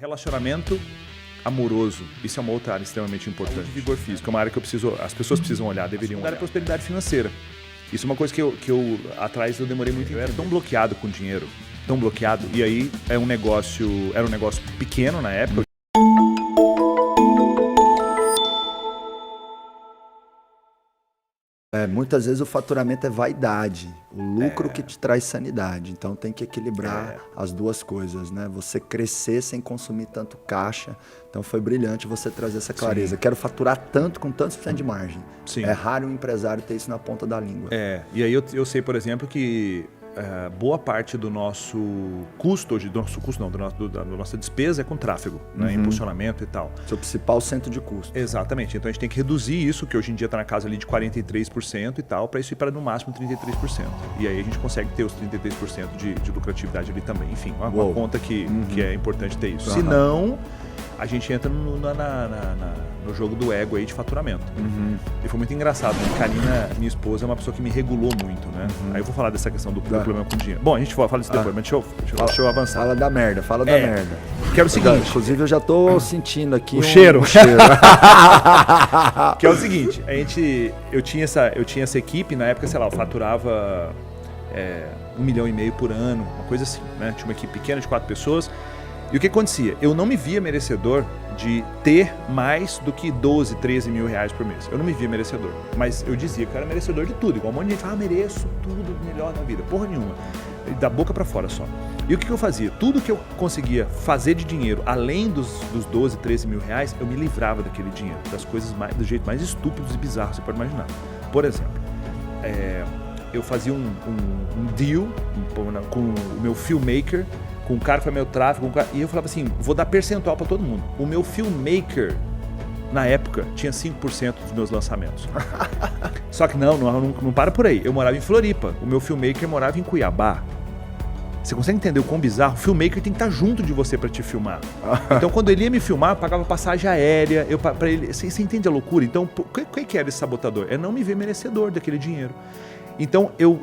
Relacionamento amoroso, isso é uma outra área extremamente importante. Vigor físico é uma área que as pessoas precisam olhar, deveriam olhar. A prosperidade financeira. Isso é uma coisa que eu atrás eu demorei muito. Eu era tão bloqueado com dinheiro, tão bloqueado, e aí era um negócio pequeno na época. Muitas vezes o faturamento é vaidade, o lucro que te traz sanidade. Então tem que equilibrar as duas coisas, né? Você crescer sem consumir tanto caixa. Então foi brilhante você trazer essa clareza. Quero faturar tanto com tantos % de margem. Sim. É raro um empresário ter isso na ponta da língua. E aí eu sei, por exemplo, que boa parte do nosso custo hoje, da nossa despesa é com tráfego, né? Impulsionamento e tal. Seu principal centro de custo. Exatamente. Então a gente tem que reduzir isso, que hoje em dia está na casa ali de 43% e tal, para isso ir para no máximo 33%. E aí a gente consegue ter os 33% de lucratividade ali também. Enfim, uma conta que é importante ter isso. Senão, a gente entra no jogo do ego aí de faturamento. E foi muito engraçado, né? Karina, minha esposa, é uma pessoa que me regulou muito, né? Aí eu vou falar dessa questão do problema com o dinheiro. Bom, a gente fala disso depois, mas deixa eu avançar. Fala da merda, fala da merda. Que era o seguinte... Inclusive eu já tô sentindo aqui o cheiro. Que é o seguinte, eu tinha essa equipe, na época, sei lá, eu faturava 1,5 milhão por ano, uma coisa assim, né? Tinha uma equipe pequena de 4 pessoas. E o que acontecia? Eu não me via merecedor de ter mais do que 12, 13 mil reais por mês. Eu não me via merecedor. Mas eu dizia que eu era merecedor de tudo. Igual um monte de gente fala, mereço tudo melhor na vida. Porra nenhuma. Da boca pra fora só. E o que eu fazia? Tudo que eu conseguia fazer de dinheiro, além dos 12, 13 mil reais, eu me livrava daquele dinheiro. Das coisas do jeito mais estúpidos e bizarros que você pode imaginar. Por exemplo, eu fazia um deal com o meu filmmaker, com um cara que foi meu tráfego, e eu falava assim, vou dar percentual para todo mundo. O meu filmmaker, na época, tinha 5% dos meus lançamentos. Só que não para por aí. Eu morava em Floripa, o meu filmmaker morava em Cuiabá. Você consegue entender o quão bizarro? O filmmaker tem que estar junto de você para te filmar. Então, quando ele ia me filmar, eu pagava passagem aérea, para ele. Você entende a loucura? Então, o que era esse sabotador? É não me ver merecedor daquele dinheiro. Então, eu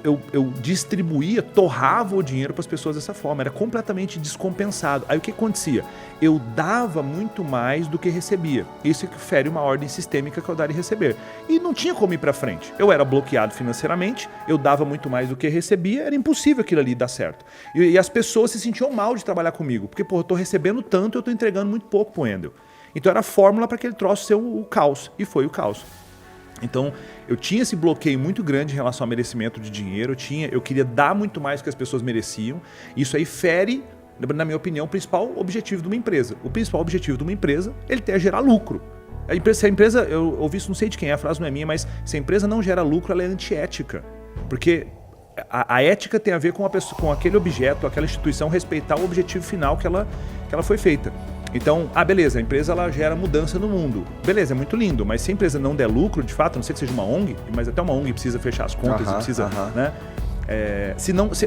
distribuía, torrava o dinheiro para as pessoas dessa forma. Era completamente descompensado. Aí, o que acontecia? Eu dava muito mais do que recebia. Isso que fere uma ordem sistêmica que eu dar e receber. E não tinha como ir para frente. Eu era bloqueado financeiramente, eu dava muito mais do que recebia, era impossível aquilo ali dar certo. E as pessoas se sentiam mal de trabalhar comigo. Porque, eu estou recebendo tanto, eu estou entregando muito pouco para o Wendel. Então, era a fórmula para aquele troço ser o caos. E foi o caos. Então, eu tinha esse bloqueio muito grande em relação ao merecimento de dinheiro, eu queria dar muito mais do que as pessoas mereciam. Isso aí fere, na minha opinião, o principal objetivo de uma empresa. O principal objetivo de uma empresa, ele é gerar lucro. Se a empresa, eu ouvi isso, não sei de quem é, a frase não é minha, mas se a empresa não gera lucro, ela é antiética. Porque a ética tem a ver com aquele objeto, aquela instituição, respeitar o objetivo final que ela foi feita. Então, beleza, a empresa ela gera mudança no mundo. Beleza, é muito lindo, mas se a empresa não der lucro, de fato, a não ser que seja uma ONG, mas até uma ONG precisa fechar as contas, precisa, né?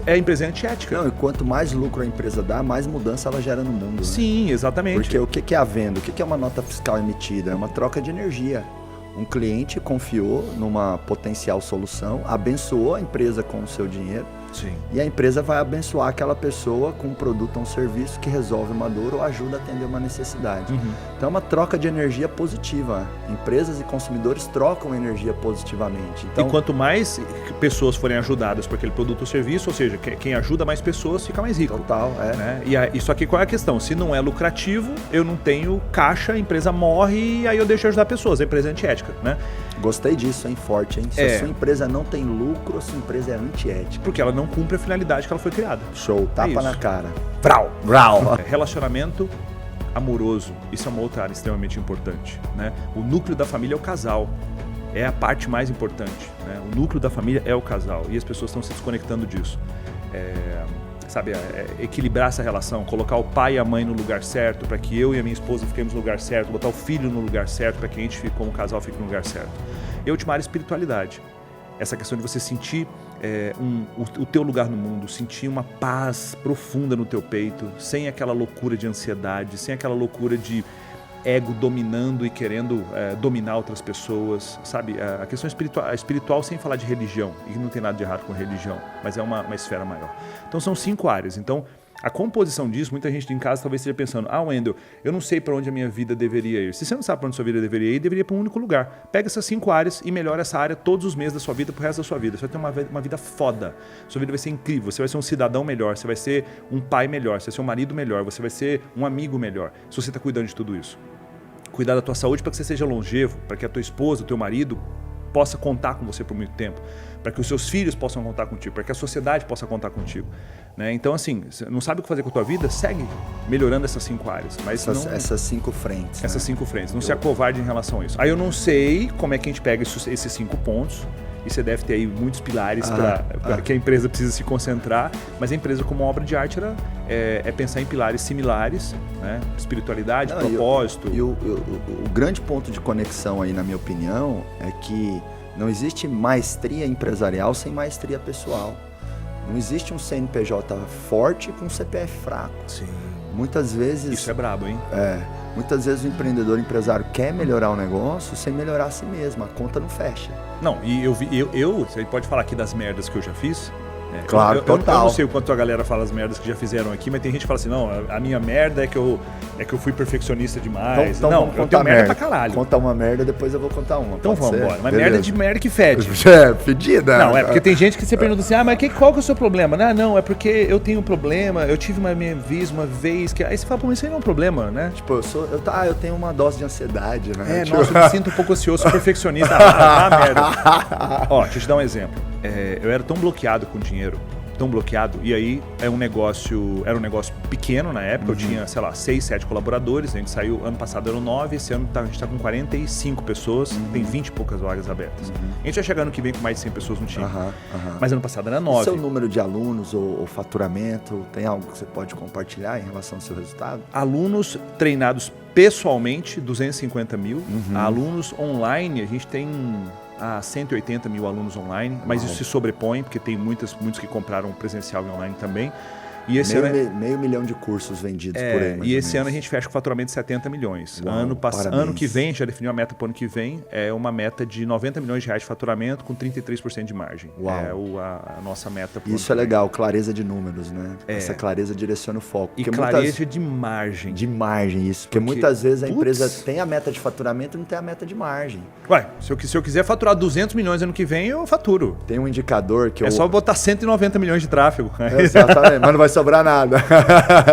A empresa é antiética. Não, e quanto mais lucro a empresa dá, mais mudança ela gera no mundo. Sim, né? Exatamente. Porque o que é a venda? O que é uma nota fiscal emitida? É uma troca de energia. Um cliente confiou numa potencial solução, abençoou a empresa com o seu dinheiro. Sim. E a empresa vai abençoar aquela pessoa com um produto ou um serviço que resolve uma dor ou ajuda a atender uma necessidade. Então é uma troca de energia positiva. Empresas e consumidores trocam energia positivamente. Então, e quanto mais pessoas forem ajudadas por aquele produto ou serviço, ou seja, quem ajuda mais pessoas fica mais rico. Total, né? E isso aqui qual é a questão? Se não é lucrativo, eu não tenho caixa, a empresa morre e aí eu deixo de ajudar pessoas. A empresa é antiética, né? Gostei disso, hein? Forte, hein? Se a sua empresa não tem lucro, a sua empresa é antiética. Porque ela não cumpre a finalidade que ela foi criada. Show, tapa na cara. Vrau! Vrau! Relacionamento amoroso, isso é uma outra área extremamente importante, né? O núcleo da família é o casal. É a parte mais importante, né? O núcleo da família é o casal. E as pessoas estão se desconectando disso. Equilibrar essa relação, colocar o pai e a mãe no lugar certo, para que eu e a minha esposa fiquemos no lugar certo, botar o filho no lugar certo, para que a gente, como casal, fique no lugar certo. E a última área é espiritualidade. Essa questão de você sentir o teu lugar no mundo, sentir uma paz profunda no teu peito, sem aquela loucura de ansiedade, sem aquela loucura de ego dominando e querendo dominar outras pessoas, sabe? A questão espiritual sem falar de religião, e não tem nada de errado com religião, mas é uma esfera maior. Então são 5 áreas. Então A composição disso, muita gente em casa talvez esteja pensando, Wendel, eu não sei para onde a minha vida deveria ir. Se você não sabe para onde a sua vida deveria ir, deveria ir para um único lugar. Pega essas 5 áreas e melhora essa área todos os meses da sua vida pro resto da sua vida. Você vai ter uma vida foda. Sua vida vai ser incrível. Você vai ser um cidadão melhor, você vai ser um pai melhor, você vai ser um marido melhor, você vai ser um amigo melhor, se você está cuidando de tudo isso. Cuidar da tua saúde para que você seja longevo, para que a tua esposa, o teu marido possa contar com você por muito tempo, para que os seus filhos possam contar contigo, para que a sociedade possa contar contigo. Né? Então, assim, você não sabe o que fazer com a tua vida? Segue melhorando essas 5 áreas. Mas essas 5 frentes. Essas 5 frentes. Não se acovarde em relação a isso. Aí eu não sei como é que a gente pega esses 5 pontos. E você deve ter aí muitos pilares que a empresa precisa se concentrar. Mas a empresa, como obra de arte, é pensar em pilares similares, né? Espiritualidade, propósito. E o grande ponto de conexão aí, na minha opinião, é que não existe maestria empresarial sem maestria pessoal. Não existe um CNPJ forte com um CPF fraco. Sim. Muitas vezes... Isso é brabo, hein? Muitas vezes o empreendedor, empresário quer melhorar o negócio sem melhorar a si mesmo. A conta não fecha. Não, e você pode falar aqui das merdas que eu já fiz? Claro, total. Eu não sei o quanto a galera fala as merdas que já fizeram aqui, mas tem gente que fala assim, não, a minha merda é que eu fui perfeccionista demais. Então não, eu tenho merda pra caralho. Conta uma merda, depois eu vou contar uma. Então vamos embora. Mas merda de merda que fede. Fedida. Não, porque tem gente que você pergunta assim, mas qual que é o seu problema? Não, é porque eu tenho um problema, eu tive uma vez que... Aí você fala, pô, mas isso aí não é um problema, né? Tipo, eu tenho uma dose de ansiedade, né? Nossa, eu me sinto um pouco ansioso, sou perfeccionista. Merda. Ó, deixa eu te dar um exemplo. Eu era tão bloqueado com dinheiro, e aí era um negócio pequeno na época, eu tinha, sei lá, 6, 7 colaboradores, a gente saiu, ano passado eram 9, esse ano a gente está com 45 pessoas, tem 20 e poucas vagas abertas. A gente vai chegar ano que vem com mais de 100 pessoas no time, mas ano passado era 9. O seu número de alunos ou faturamento, tem algo que você pode compartilhar em relação ao seu resultado? Alunos treinados pessoalmente, 250 mil, alunos online, a gente tem... 180 mil alunos online, mas isso se sobrepõe, porque tem muitos que compraram presencial e online também. E esse meio milhão de cursos vendidos por aí. E esse ano a gente fecha com faturamento de 70 milhões. Ano que vem, já definiu a meta para o ano que vem, é uma meta de 90 milhões de reais de faturamento com 33% de margem. Uau. É a nossa meta. Isso é legal, clareza de números, né? Essa clareza direciona o foco. E clareza de margem. De margem, isso. Porque muitas vezes a empresa tem a meta de faturamento e não tem a meta de margem. Ué, se eu quiser faturar 200 milhões ano que vem, eu faturo. Tem um indicador que só botar 190 milhões de tráfego. Exatamente, mas não vai sobrar nada.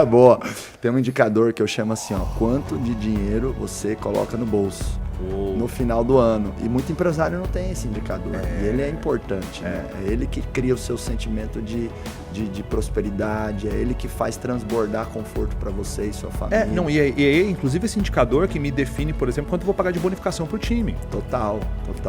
Boa. Tem um indicador que eu chamo assim, quanto de dinheiro você coloca no bolso no final do ano. E muito empresário não tem esse indicador. E ele é importante, né? É ele que cria o seu sentimento de prosperidade, é ele que faz transbordar conforto para você e sua família. Inclusive esse indicador que me define, por exemplo, quanto eu vou pagar de bonificação pro time. Total.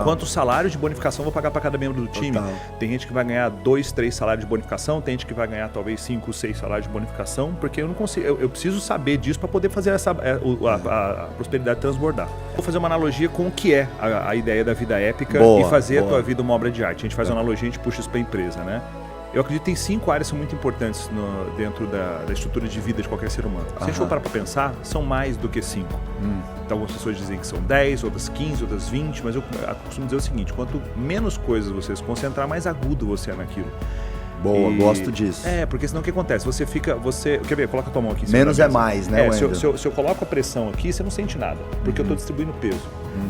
Quanto salário de bonificação eu vou pagar para cada membro do time. Tem gente que vai ganhar 2, 3 salários de bonificação, tem gente que vai ganhar talvez 5, 6 salários de bonificação, porque eu não consigo, eu preciso saber disso para poder fazer a prosperidade transbordar. Vou fazer uma analogia com o que é a ideia da vida épica e fazer a tua vida uma obra de arte. A gente faz uma analogia, a gente puxa isso para a empresa, né? Eu acredito que tem 5 áreas que são muito importantes dentro da estrutura de vida de qualquer ser humano. Se a gente for parar para pensar, são mais do que 5. Então, algumas pessoas dizem que são 10, outras 15, outras 20, mas eu costumo dizer o seguinte, quanto menos coisas você se concentrar, mais agudo você é naquilo. Boa, gosto disso. Porque senão o que acontece? Quer ver? Coloca a tua mão aqui. Menos é mais, né, se eu coloco a pressão aqui, você não sente nada, porque eu estou distribuindo peso.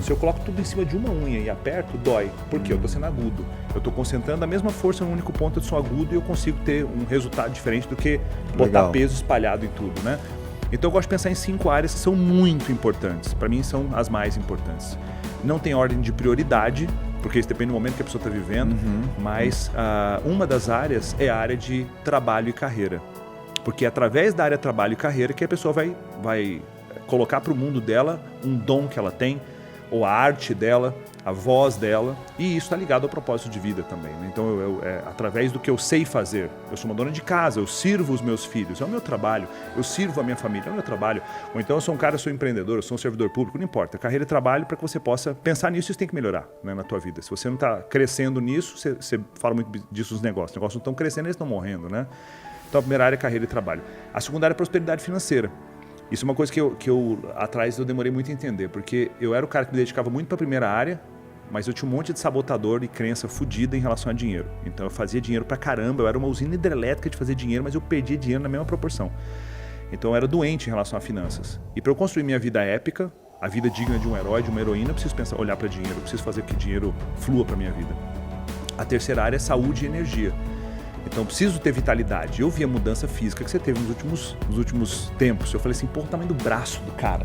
Se eu coloco tudo em cima de uma unha e aperto, dói. Por quê? Eu estou sendo agudo. Eu estou concentrando a mesma força num único ponto, eu sou agudo e eu consigo ter um resultado diferente do que botar peso espalhado em tudo, né? Então eu gosto de pensar em 5 áreas que são muito importantes. Para mim são as mais importantes. Não tem ordem de prioridade, porque isso depende do momento que a pessoa está vivendo, mas uma das áreas é a área de trabalho e carreira. Porque é através da área trabalho e carreira que a pessoa vai colocar para o mundo dela um dom que ela tem, ou a arte dela, a voz dela, e isso está ligado ao propósito de vida também, né? Então, através do que eu sei fazer, eu sou uma dona de casa, eu sirvo os meus filhos, é o meu trabalho, eu sirvo a minha família, é o meu trabalho, ou então eu sou um cara, eu sou empreendedor, eu sou um servidor público, não importa, carreira e trabalho para que você possa pensar nisso, isso tem que melhorar, né, na tua vida. Se você não está crescendo nisso, você fala muito disso nos negócios, os negócios não estão crescendo, eles estão morrendo, né? Então, a primeira área é carreira e trabalho. A segunda área é prosperidade financeira. Isso é uma coisa que eu atrás eu demorei muito a entender, porque eu era o cara que me dedicava muito para a primeira área, mas eu tinha um monte de sabotador e crença fodida em relação a dinheiro. Então eu fazia dinheiro pra caramba, eu era uma usina hidrelétrica de fazer dinheiro, mas eu perdia dinheiro na mesma proporção. Então eu era doente em relação a finanças. E para eu construir minha vida épica, a vida digna de um herói, de uma heroína, eu preciso pensar, olhar para dinheiro, eu preciso fazer que dinheiro flua para minha vida. A terceira área é saúde e energia. Então eu preciso ter vitalidade. Eu vi a mudança física que você teve nos últimos tempos. Eu falei assim, pô, o tamanho do braço do cara.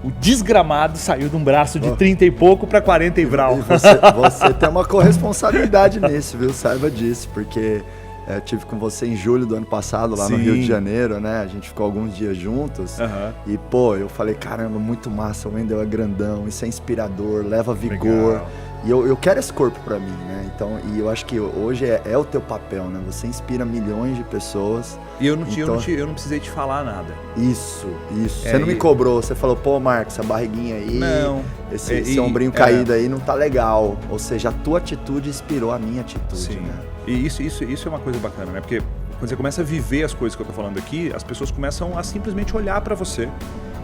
O desgramado saiu de um braço de 30 e pouco para 40 e vral. E você tem uma corresponsabilidade nisso, viu? Saiba disso, porque eu tive com você em julho do ano passado, lá no Rio de Janeiro, né? A gente ficou alguns dias juntos. E, pô, eu falei, caramba, muito massa, o Wendel é grandão, isso é inspirador, leva vigor. Legal. E eu quero esse corpo pra mim, né? Então, e eu acho que hoje é o teu papel, né? Você inspira milhões de pessoas. E eu não precisei te falar nada. Isso. Você não me cobrou, você falou, pô, Marcos, essa barriguinha aí, não, esse ombrinho caído aí não tá legal. Ou seja, a tua atitude inspirou a minha atitude, Sim. né? E isso é uma coisa bacana, né? Porque quando você começa a viver as coisas que eu tô falando aqui, as pessoas começam a simplesmente olhar pra você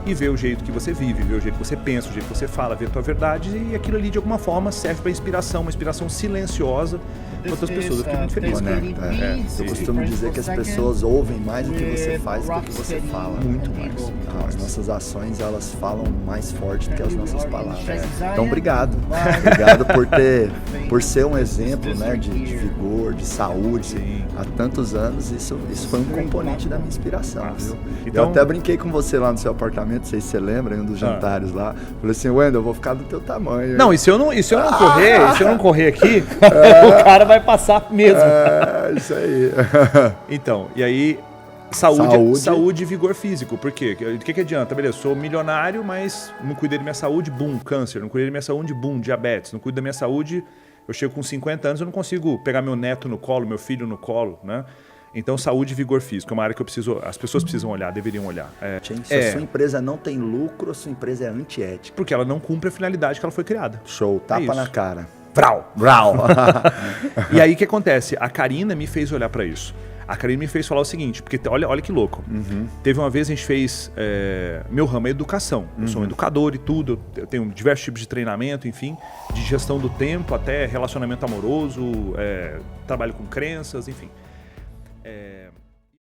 e ver o jeito que você vive, ver o jeito que você pensa, o jeito que você fala, ver a tua verdade, e aquilo ali de alguma forma serve para inspiração, uma inspiração silenciosa para outras pessoas. Eu fiquei muito feliz. Eu costumo dizer que as pessoas ouvem mais do que você faz do que você fala. Muito mais. Então, as nossas ações, elas falam mais forte do que as nossas palavras. Então, obrigado. Obrigado por ser um exemplo, né, de vigor, de saúde. Há tantos anos, isso foi um componente da minha inspiração, viu? Então, eu até brinquei com você lá no seu apartamento, não sei se você lembra, em um dos jantares lá. Falei assim, Wendel, eu vou ficar do teu tamanho. Não, e se eu não correr aqui, o cara vai passar mesmo. Isso aí. Então, e aí, saúde e vigor físico. Por quê? O que adianta? Beleza, sou milionário, mas não cuidei da minha saúde, bum, câncer. Não cuidei da minha saúde, bum, diabetes. Não cuido da minha saúde, eu chego com 50 anos, eu não consigo pegar meu neto no colo, meu filho no colo, né? Então, saúde e vigor físico é uma área que as pessoas precisam olhar, deveriam olhar. Se a sua empresa não tem lucro, a sua empresa é antiética. Porque ela não cumpre a finalidade que ela foi criada. Show, tapa na cara. Vrau! E aí o que acontece? A Karina me fez olhar para isso. A Karina me fez falar o seguinte, porque olha que louco. Teve uma vez a gente fez, meu ramo é educação. Eu sou um educador e tudo, eu tenho diversos tipos de treinamento, enfim, de gestão do tempo até relacionamento amoroso, trabalho com crenças, enfim.